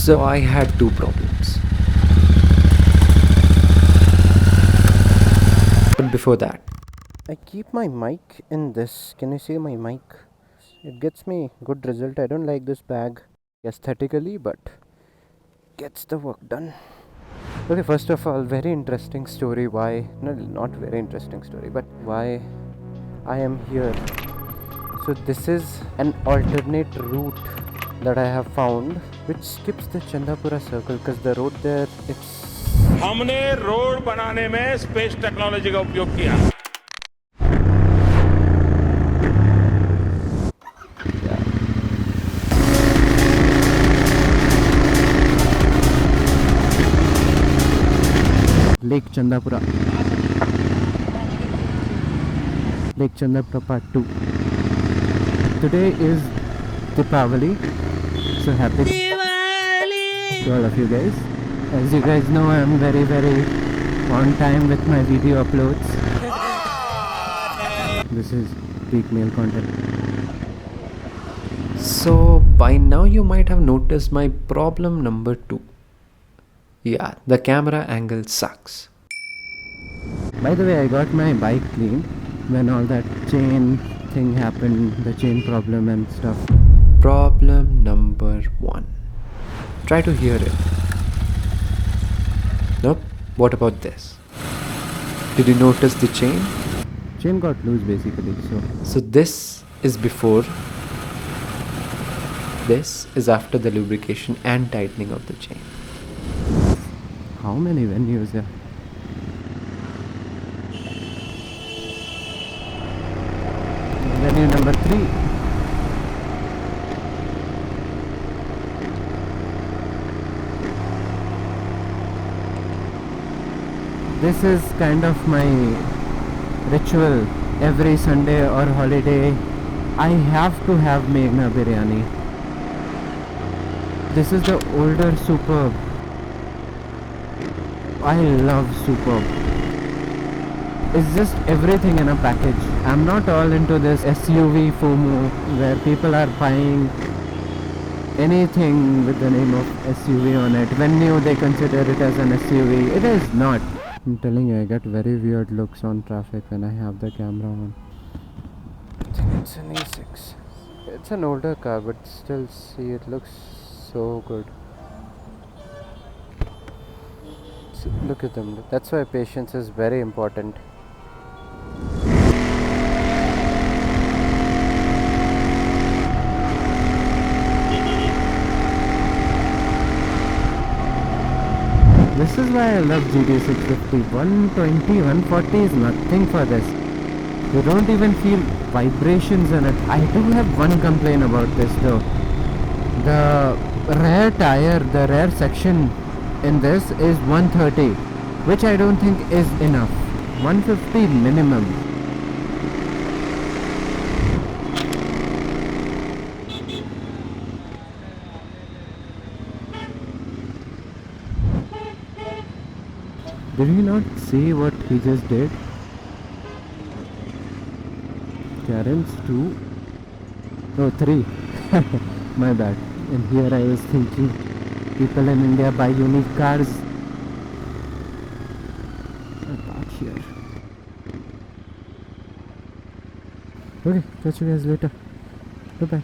So I had two problems. But before that, I keep my mic in this. Can you see my mic? It gets me good result. I don't like this bag aesthetically, but gets the work done. Okay, first of all, very interesting story why, no, not very interesting story, but why I am here. So this is an alternate route that I have found which skips the Chandapura circle because the road there, it's हमने road बनाने में space technology का उपयोग किया. Lake Chandapura. Lake Chandapura Part 2. Today is Deepavali, so happy Diwali to all of you guys. As you guys know, I am very on time with my video uploads. This is peak male content. so by now you might have noticed my problem number 2. Yeah, the camera angle sucks. By the way, I got my bike cleaned when all that chain thing happened, the chain problem and stuff. Problem number 1. Try to hear it. Nope. What about this? Did you notice the chain? Chain got loose basically, So this is before. This is after the lubrication and tightening of the chain. how many venues here? Venue number 3. This is kind of my ritual. Every Sunday or holiday, I have to have Meghna biryani. This is the older Superb. I love Superb. It's just everything in a package. I'm not all into this SUV FOMO where people are buying anything with the name of SUV on it. When new they consider it as an SUV. It is not. I'm telling you, I get very weird looks on traffic when I have the camera on. I think it's an E6. It's an older car, but still, see, it looks so good. See, look at them. That's why patience is very important. This is why I love GT650. 120, 140 is nothing for this. You don't even feel vibrations in it. I do have one complaint about this though. The rear tire, the rear section in this is 130, which I don't think is enough. 150 minimum. Did he not see what he just did? Karen's 2. Oh, 3. My bad. And here I was thinking people in India buy unique cars. Back here. Okay, catch you guys later. Bye bye.